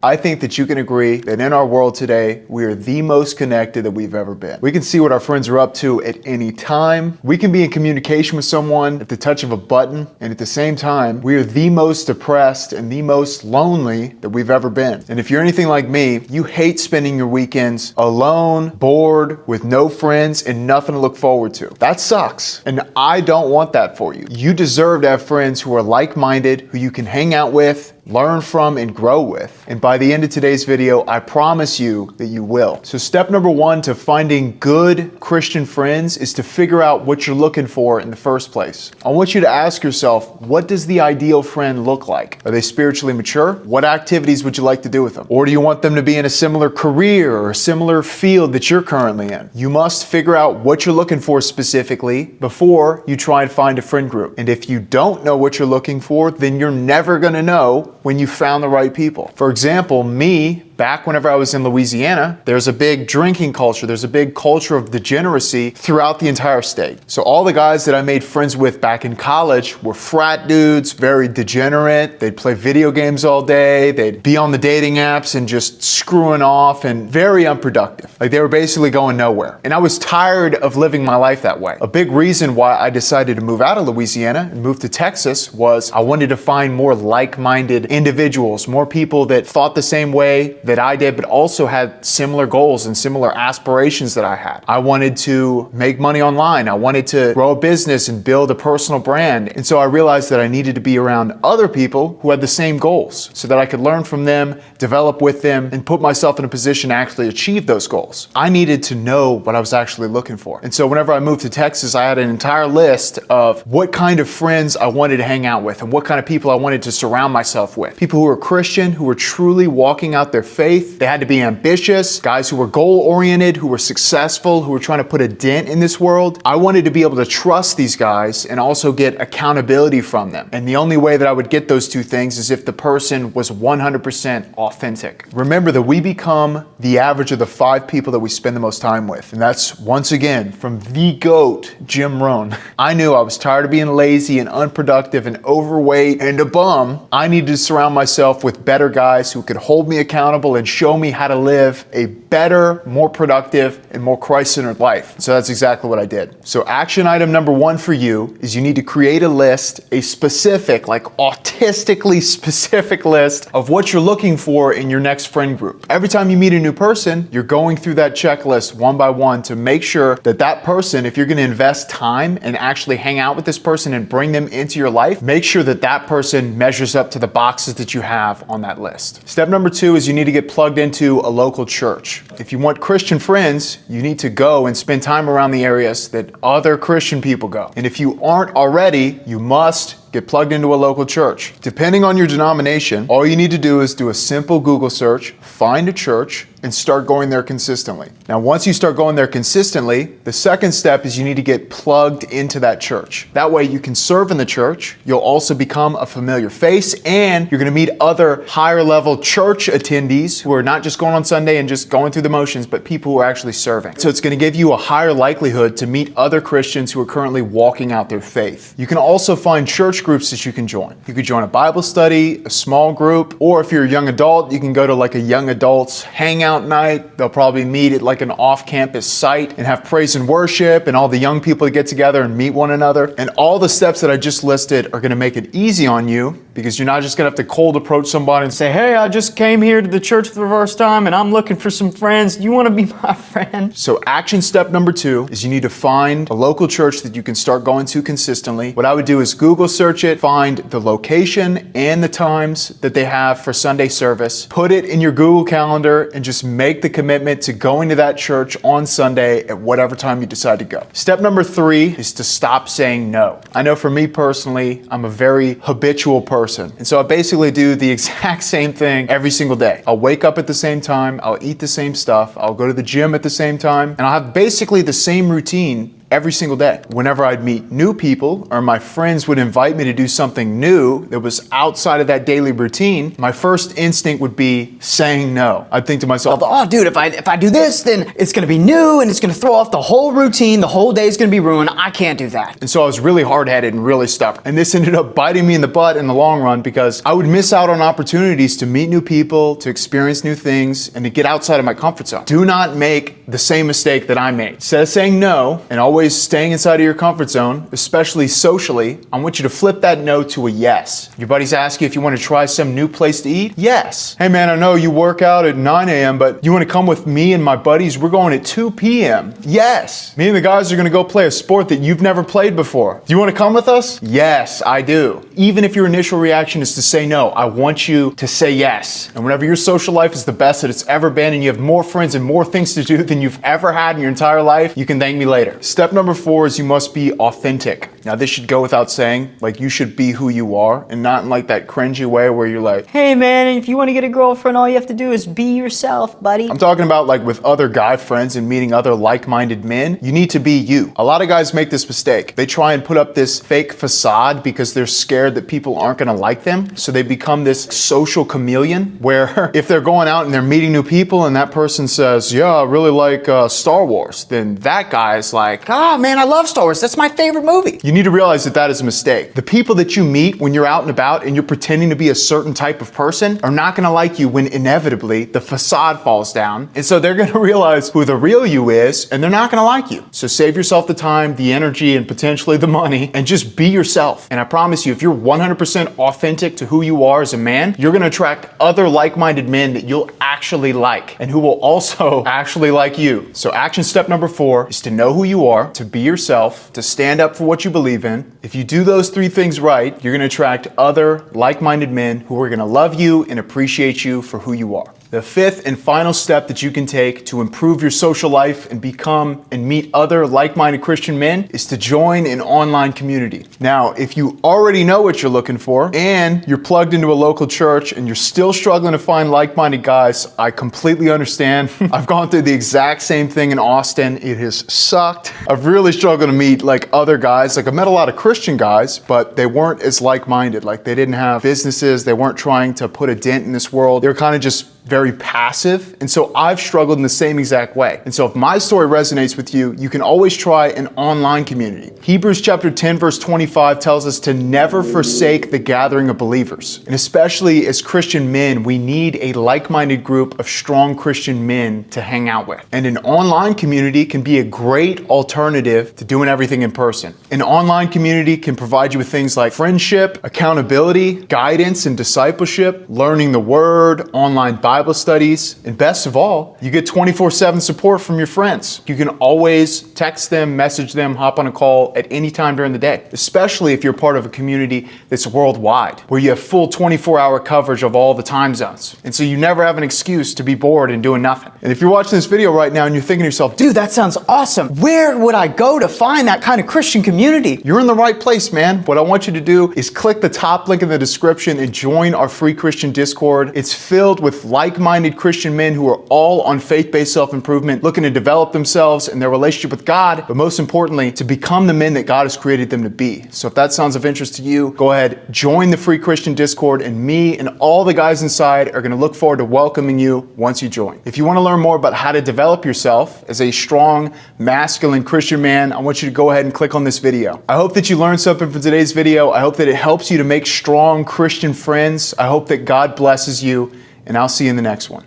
I think that you can agree that in our world today, we are the most connected that we've ever been. We can see what our friends are up to at any time. We can be in communication with someone at the touch of a button. And at the same time, we are the most depressed and the most lonely that we've ever been. And if you're anything like me, you hate spending your weekends alone, bored, with no friends, and nothing to look forward to. That sucks. And I don't want that for you. You deserve to have friends who are like-minded, who you can hang out with, learn from, and grow with. And by the end of today's video, I promise you that you will. So step number one to finding good Christian friends is to figure out what you're looking for in the first place. I want you to ask yourself, what does the ideal friend look like? Are they spiritually mature? What activities would you like to do with them? Or do you want them to be in a similar career or a similar field that you're currently in? You must figure out what you're looking for specifically before you try and find a friend group. And if you don't know what you're looking for, then you're never gonna know when you found the right people. For example, me, back whenever I was in Louisiana, there's a big drinking culture. There's a big culture of degeneracy throughout the entire state. So all the guys that I made friends with back in college were frat dudes, very degenerate. They'd play video games all day. They'd be on the dating apps and just screwing off and very unproductive. Like they were basically going nowhere. And I was tired of living my life that way. A big reason why I decided to move out of Louisiana and move to Texas was I wanted to find more like-minded individuals, more people that thought the same way that I did, but also had similar goals and similar aspirations that I had. I wanted to make money online. I wanted to grow a business and build a personal brand. And so I realized that I needed to be around other people who had the same goals so that I could learn from them, develop with them, and put myself in a position to actually achieve those goals. I needed to know what I was actually looking for. And so whenever I moved to Texas, I had an entire list of what kind of friends I wanted to hang out with and what kind of people I wanted to surround myself with. People who were Christian, who were truly walking out their faith. They had to be ambitious, guys who were goal-oriented, who were successful, who were trying to put a dent in this world. I wanted to be able to trust these guys and also get accountability from them. And the only way that I would get those two things is if the person was 100% authentic. Remember that we become the average of the 5 people that we spend the most time with. And that's, once again, from the GOAT, Jim Rohn. I knew I was tired of being lazy and unproductive and overweight and a bum. I needed to surround myself with better guys who could hold me accountable and show me how to live a better, more productive, and more Christ-centered life. So that's exactly what I did. So action item number one for you is you need to create a list, a specific, like autistically specific list of what you're looking for in your next friend group. Every time you meet a new person, you're going through that checklist one by one to make sure that that person, if you're going to invest time and actually hang out with this person and bring them into your life, make sure that that person measures up to the boxes that you have on that list. Step number 2 is you need to get plugged into a local church. If you want Christian friends, you need to go and spend time around the areas that other Christian people go. And if you aren't already, you must get plugged into a local church. Depending on your denomination, all you need to do is do a simple Google search, find a church, and start going there consistently. Now, once you start going there consistently, the second step is you need to get plugged into that church. That way you can serve in the church, you'll also become a familiar face, and you're gonna meet other higher level church attendees who are not just going on Sunday and just going through the motions, but people who are actually serving. So it's gonna give you a higher likelihood to meet other Christians who are currently walking out their faith. You can also find church groups that you can join. You could join a Bible study, a small group, or if you're a young adult, you can go to like a young adults hangout night. They'll probably meet at like an off-campus site and have praise and worship and all the young people get together and meet one another. And all the steps that I just listed are gonna make it easy on you because you're not just gonna have to cold approach somebody and say, hey, I just came here to the church for the first time and I'm looking for some friends. You wanna be my friend? So action step number 2 is you need to find a local church that you can start going to consistently. What I would do is Google search it, find the location and the times that they have for Sunday service, put it in your Google Calendar and just make the commitment to going to that church on Sunday at whatever time you decide to go. Step number 3 is to stop saying no. I know for me personally, I'm a very habitual person. And so I basically do the exact same thing every single day. I'll wake up at the same time, I'll eat the same stuff, I'll go to the gym at the same time, and I'll have basically the same routine every single day. Whenever I'd meet new people or my friends would invite me to do something new that was outside of that daily routine, my first instinct would be saying no. I'd think to myself, oh dude, if I do this, then it's gonna be new and it's gonna throw off the whole routine, the whole day is gonna be ruined, I can't do that. And so I was really hard-headed and really stubborn. And this ended up biting me in the butt in the long run because I would miss out on opportunities to meet new people, to experience new things, and to get outside of my comfort zone. Do not make the same mistake that I made. Instead of saying no and always staying inside of your comfort zone, especially socially, I want you to flip that no to a yes. Your buddies ask you if you want to try some new place to eat? Yes. Hey man, I know you work out at 9 a.m., but you want to come with me and my buddies? We're going at 2 p.m. Yes. Me and the guys are going to go play a sport that you've never played before. Do you want to come with us? Yes, I do. Even if your initial reaction is to say no, I want you to say yes. And whenever your social life is the best that it's ever been and you have more friends and more things to do than you've ever had in your entire life, you can thank me later. Step number 4 is you must be authentic. Now this should go without saying, like you should be who you are and not in like that cringy way where you're like, hey man, if you want to get a girlfriend, all you have to do is be yourself, buddy. I'm talking about like with other guy friends and meeting other like-minded men, you need to be you. A lot of guys make this mistake. They try and put up this fake facade because they're scared that people aren't gonna like them. So they become this social chameleon where if they're going out and they're meeting new people and that person says, yeah, I really like Star Wars, then that guy is like, oh man, I love Star Wars. That's my favorite movie. You need to realize that that is a mistake. The people that you meet when you're out and about and you're pretending to be a certain type of person are not gonna like you when inevitably the facade falls down. And so they're gonna realize who the real you is and they're not gonna like you. So save yourself the time, the energy, and potentially the money and just be yourself. And I promise you, if you're 100% authentic to who you are as a man, you're gonna attract other like-minded men that you'll actually like and who will also actually like you. So action step number 4 is to know who you are, to be yourself, to stand up for what you believe in. If you do those 3 things right, you're gonna attract other like-minded men who are gonna love you and appreciate you for who you are. The 5th and final step that you can take to improve your social life and become and meet other like-minded Christian men is to join an online community. Now, if you already know what you're looking for and you're plugged into a local church and you're still struggling to find like-minded guys, I completely understand. I've gone through the exact same thing in Austin. It has sucked. I've really struggled to meet like other guys. Like I met a lot of Christian guys, but they weren't as like-minded. Like they didn't have businesses. They weren't trying to put a dent in this world. They were kind of just very passive. And so I've struggled in the same exact way. And so if my story resonates with you, you can always try an online community. Hebrews chapter 10 verse 25 tells us to never forsake the gathering of believers. And especially as Christian men, we need a like-minded group of strong Christian men to hang out with. And an online community can be a great alternative to doing everything in person. An online community can provide you with things like friendship, accountability, guidance and discipleship, learning the word, online Bible studies, and best of all, you get 24/7 support from your friends. You can always text them, message them, hop on a call at any time during the day, especially if you're part of a community that's worldwide, where you have full 24-hour coverage of all the time zones. And so you never have an excuse to be bored and doing nothing. And if you're watching this video right now and you're thinking to yourself, dude, that sounds awesome. Where would I go to find that kind of Christian community? You're in the right place, man. What I want you to do is click the top link in the description and join our free Christian Discord. It's filled with like-minded Christian men who are all on faith-based self-improvement, looking to develop themselves and their relationship with God, but most importantly, to become the men that God has created them to be. So if that sounds of interest to you, go ahead, join the free Christian Discord, and me and all the guys inside are going to look forward to welcoming you once you join. If you want to learn more about how to develop yourself as a strong, masculine Christian man, I want you to go ahead and click on this video. I hope that you learned something from today's video. I hope that it helps you to make strong Christian friends. I hope that God blesses you, and I'll see you in the next one.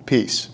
Peace.